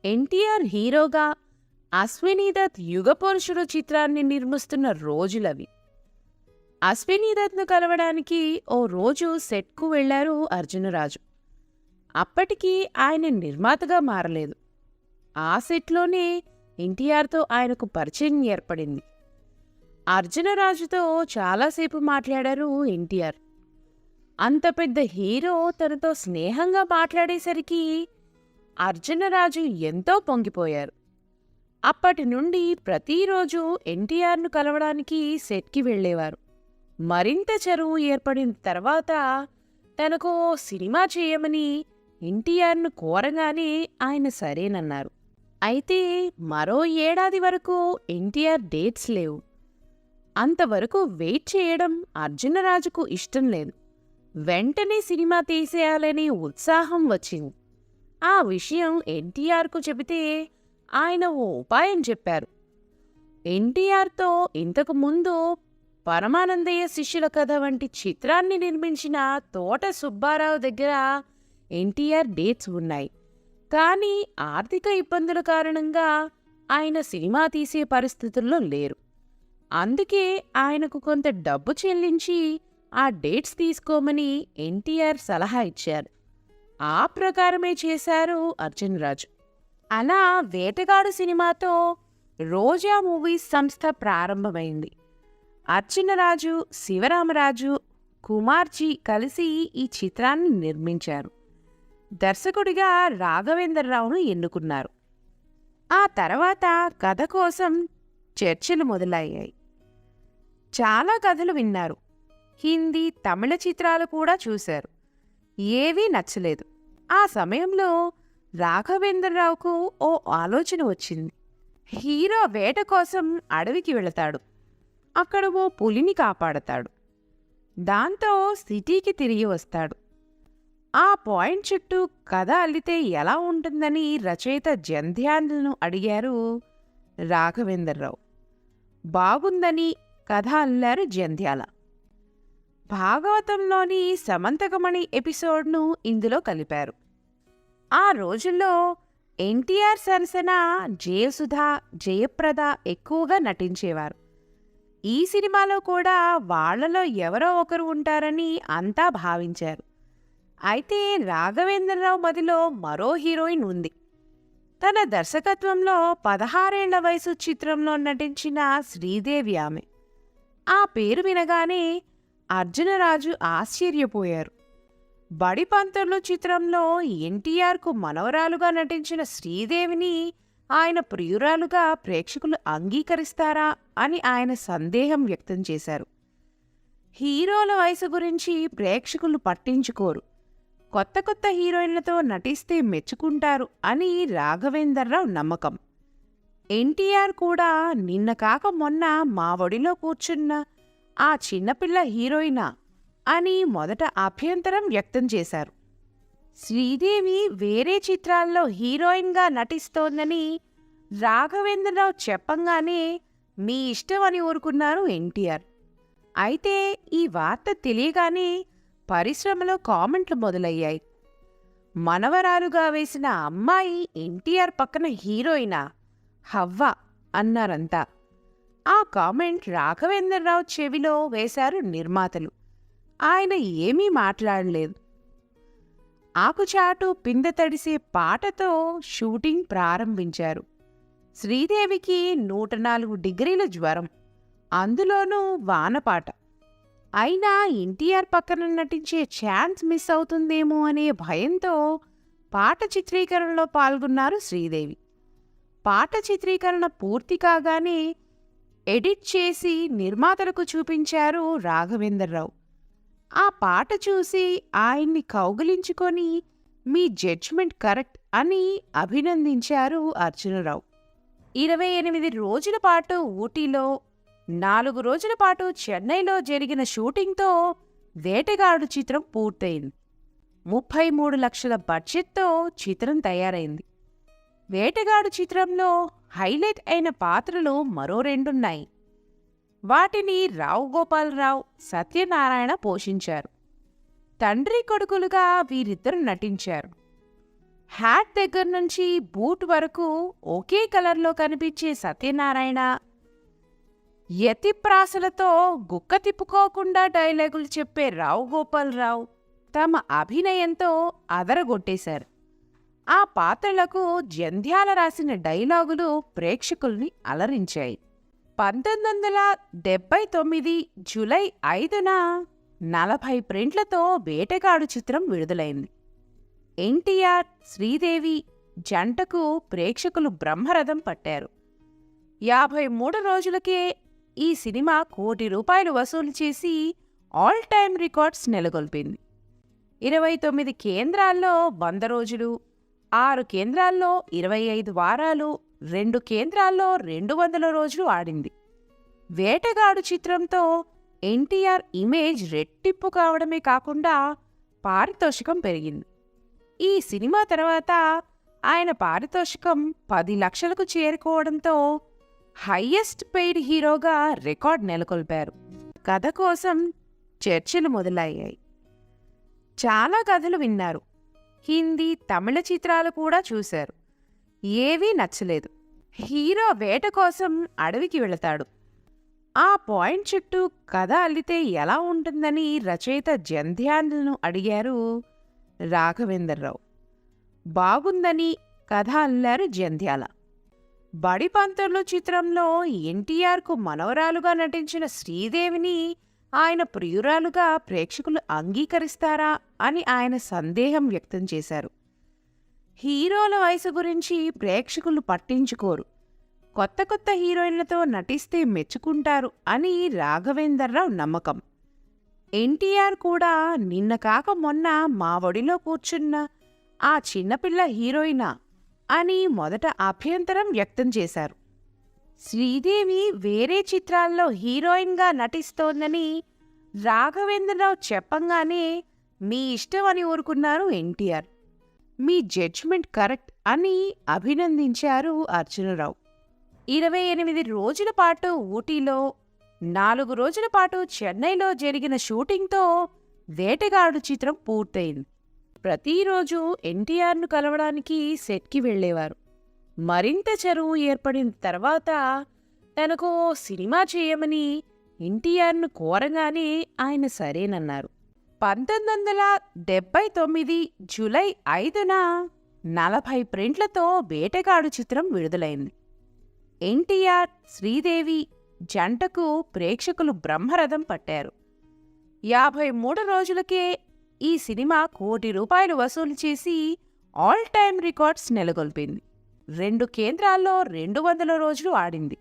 ఎన్టీఆర్ హీరోగా అశ్వినీదత్ యుగపురుషుడు చిత్రాన్ని నిర్మిస్తున్న రోజులవి. అశ్వినీదత్ను కలవడానికి ఓ రోజు సెట్కు వెళ్లారు అర్జునరాజు. అప్పటికి ఆయన నిర్మాతగా మారలేదు. ఆ సెట్లోనే ఎన్టీఆర్తో ఆయనకు పరిచయం ఏర్పడింది. అర్జునరాజుతో చాలాసేపు మాట్లాడారు ఎన్టీఆర్. అంత పెద్ద హీరో తనతో స్నేహంగా మాట్లాడేసరికి అర్జునరాజు ఎంతో పొంగిపోయారు. అప్పటి నుండి ప్రతిరోజు ఎన్టీఆర్ను కలవడానికి సెట్కి వెళ్లేవారు. మరింత చనువు ఏర్పడిన తర్వాత తనకు సినిమా చేయమని ఎన్టీఆర్ను కోరగానే ఆయన సరేనన్నారు. అయితే మరో ఏడాది వరకు ఎన్టీఆర్ డేట్స్ లేవు. అంతవరకు వెయిట్ చేయడం అర్జునరాజుకు ఇష్టం లేదు. వెంటనే సినిమా తీసేయాలనే ఉత్సాహం వచ్చింది. ఆ విషయం ఎన్టీఆర్కు చెబితే ఆయన ఓ ఉపాయం చెప్పారు. ఎన్టీఆర్తో ఇంతకుముందు పరమానందయ్య శిష్యుల కథ వంటి చిత్రాన్ని నిర్మించిన తోట సుబ్బారావు దగ్గర ఎన్టీఆర్ డేట్స్ ఉన్నాయి. కానీ ఆర్థిక ఇబ్బందుల కారణంగా ఆయన సినిమా తీసే పరిస్థితుల్లో లేరు. అందుకే ఆయనకు కొంత డబ్బు చెల్లించి ఆ డేట్స్ తీసుకోమని ఎన్టీఆర్ సలహా ఇచ్చారు. ఆ ప్రకారమే చేశారు అర్జునరాజు. అలా వేటగాడు సినిమాతో రోజా మూవీస్ సంస్థ ప్రారంభమైంది. అర్జునరాజు, శివరామరాజు, కుమార్జీ కలిసి ఈ చిత్రాన్ని నిర్మించారు. దర్శకుడిగా రాఘవేంద్రరావును ఎన్నుకున్నారు. ఆ తర్వాత కథ కోసం చర్చలు మొదలయ్యాయి. చాలా కథలు విన్నారు. హిందీ, తమిళ చిత్రాలు కూడా చూశారు. ఏవీ నచ్చలేదు. ఆ సమయంలో రాఘవేంద్రరావుకు ఓ ఆలోచన వచ్చింది. హీరో వేట కోసం అడవికి వెళతాడు. అక్కడ ఓ పులిని కాపాడతాడు. దాంతో సిటీకి తిరిగి వస్తాడు. ఆ పాయింట్ చుట్టూ కథ అల్లితే ఎలా ఉంటుందని రచయిత జంధ్యాలను అడిగారు రాఘవేంద్రరావు. బాగుందని కథ అల్లారు జంధ్యాల. భాగవతంలోని సమంతకమణి ఎపిసోడ్ను ఇందులో కలిపారు. ఆ రోజుల్లో ఎన్టీఆర్ సరసన జయసుధ, జయప్రద ఎక్కువగా నటించేవారు. ఈ సినిమాలో కూడా వాళ్లలో ఎవరో ఒకరు ఉంటారని అంతా భావించారు. అయితే రాఘవేంద్రరావు మదిలో మరో హీరోయిన్ ఉంది. తన దర్శకత్వంలో 16 ఏళ్ల వయసు చిత్రంలో నటించిన శ్రీదేవి ఆమె. ఆ పేరు వినగానే అర్జునరాజు ఆశ్చర్యపోయారు. బడిపంతులు చిత్రంలో ఎన్టీఆర్కు మనవరాలుగా నటించిన శ్రీదేవిని ఆయన ప్రియురాలుగా ప్రేక్షకులు అంగీకరిస్తారా అని ఆయన సందేహం వ్యక్తం చేశారు. హీరోల వయసు గురించి ప్రేక్షకులు పట్టించుకోరు, కొత్త కొత్త హీరోయిన్లతో నటిస్తే మెచ్చుకుంటారు అని రాఘవేంద్రరావు నమ్మకం. ఎన్టీఆర్ కూడా నిన్న కాక మొన్న మా ఒడిలో కూర్చున్న ఆ చిన్నపిల్ల హీరోయినా అని మొదట అభ్యంతరం వ్యక్తం చేశారు. శ్రీదేవి వేరే చిత్రాల్లో హీరోయిన్గా నటిస్తోందని రాఘవేంద్రరావు చెప్పంగానే మీ ఇష్టం అని ఊరుకున్నారు ఎన్టీఆర్. అయితే ఈ వార్త తెలియగానే పరిశ్రమలో కామెంట్లు మొదలయ్యాయి. మనవరాలుగా వేసిన అమ్మాయి ఎన్టీఆర్ పక్కన హీరోయినా, హవ్వ అన్నారంతా. ఆ కామెంట్ రాఘవేంద్రరావు చెవిలో వేశారు నిర్మాతలు. ఆయన ఏమీ మాట్లాడలేదు. ఆకుచాటు పిందె తడిసే పాటతో షూటింగ్ ప్రారంభించారు. శ్రీదేవికి 104 డిగ్రీల జ్వరం, అందులోనూ వానపాట. అయినా ఎన్టీఆర్ పక్కన నటించే ఛాన్స్ మిస్ అవుతుందేమో అనే భయంతో పాట చిత్రీకరణలో పాల్గొన్నారు శ్రీదేవి. పాట చిత్రీకరణ పూర్తి కాగానే ఎడిట్ చేసి నిర్మాతలకు చూపించారు రాఘవేంద్రరావు. ఆ పాట చూసి ఆయన్ని కౌగిలించుకొని మీ జడ్జిమెంట్ కరెక్ట్ అని అభినందించారు అర్జునరావు. 28 రోజుల పాటు ఊటీలో, 4 రోజుల పాటు చెన్నైలో జరిగిన షూటింగ్తో వేటగాడు చిత్రం పూర్తయింది. 33 లక్షల బడ్జెట్తో చిత్రం తయారైంది. వేటగాడు చిత్రంలో హైలైట్ అయిన పాత్రలు మరో 2 ఉన్నాయి. వాటిని రావు గోపాలరావు, సత్యనారాయణ పోషించారు. తండ్రి కొడుకులుగా వీరిద్దరు నటించారు. హ్యాట్ దగ్గర నుంచి బూట్ వరకు ఒకే కలర్లో కనిపించే సత్యనారాయణ యతిప్రాసలతో గుక్క తిప్పుకోకుండా డైలాగులు చెప్పే రావు గోపాలరావు తమ అభినయంతో అదరగొట్టేశారు. ఆ పాత్రలకు జంధ్యాల రాసిన డైలాగులు ప్రేక్షకుల్ని అలరించాయి. 1979 జూలై 5న 40 ప్రింట్లతో వేటగాడు చిత్రం విడుదలైంది. ఎన్టీఆర్, శ్రీదేవి జంటకు ప్రేక్షకులు బ్రహ్మరథం పట్టారు. 53 రోజులకే ఈ సినిమా ₹1 కోటి వసూలు చేసి ఆల్ టైమ్ రికార్డ్స్ నెలకొల్పింది. 29 కేంద్రాల్లో 100 రోజులు, 6 కేంద్రాల్లో 25 వారాలు, 2 కేంద్రాల్లో 200 రోజులు ఆడింది. వేటగాడు చిత్రంతో ఎన్టీఆర్ ఇమేజ్ రెట్టింపు కావడమే కాకుండా పారితోషికం పెరిగింది. ఈ సినిమా తర్వాత ఆయన పారితోషికం 10 లక్షలకు చేరుకోవడంతో హయ్యెస్ట్ పెయిడ్ హీరోగా రికార్డ్ నెలకొల్పారు. కథ కోసం చర్చలు మొదలయ్యాయి. చాలా కథలు విన్నారు. హిందీ, తమిళ చిత్రాలు కూడా చూశారు. ఏవీ నచ్చలేదు. హీరో వేట కోసం అడవికి వెళతాడు. ఆ పాయింట్ చుట్టూ కథ అల్లితే ఎలా ఉంటుందని రచయిత జంధ్యాలను అడిగారు రాఘవేంద్రరావు. బాగుందని కథ అల్లారు జంధ్యాల. బడిపంతులు చిత్రంలో ఎన్టీఆర్కు మనవరాలుగా నటించిన శ్రీదేవిని ఆయన ప్రియురాలుగా ప్రేక్షకులు అంగీకరిస్తారా అని ఆయన సందేహం వ్యక్తం చేశారు. హీరోల వయసు గురించి ప్రేక్షకులు పట్టించుకోరు, కొత్త కొత్త హీరోయిన్లతో నటిస్తే మెచ్చుకుంటారు అని రాఘవేంద్రరావు నమ్మకం. ఎన్టీఆర్ కూడా నిన్న కాక మొన్న మా ఒడిలో కూర్చున్న ఆ చిన్నపిల్ల హీరోయినా అని మొదట అభ్యంతరం వ్యక్తం చేశారు. శ్రీదేవి వేరే చిత్రాల్లో హీరోయిన్గా నటిస్తోందని రాఘవేంద్రరావు చెప్పంగానే మీ ఇష్టం అని ఊరుకున్నారు ఎన్టీఆర్. మీ జడ్జిమెంట్ కరెక్ట్ అని అభినందించారు అర్జునరావు. 28 రోజుల పాటు ఊటీలో, 4 రోజుల పాటు చెన్నైలో జరిగిన షూటింగ్తో వేటగాడు చిత్రం పూర్తయింది. ప్రతిరోజు ఎన్టీఆర్ను కలవడానికి సెట్కి వెళ్లేవారు. మరింత చరువు ఏర్పడిన తర్వాత తనకు సినిమా చేయమని ఎన్టీఆర్ను కోరగానే ఆయన సరేనన్నారు. 1979 జూలై 5న 40 ప్రింట్లతో వేటగాడు చిత్రం విడుదలైంది. ఎన్టీఆర్, శ్రీదేవి జంటకు ప్రేక్షకులు బ్రహ్మరథం పట్టారు. 53 రోజులకే ఈ సినిమా ₹1 కోటి వసూలు చేసి ఆల్ టైమ్ రికార్డ్స్ నెలకొల్పింది. 2 కేంద్రాల్లో 200 రోజులు ఆడింది.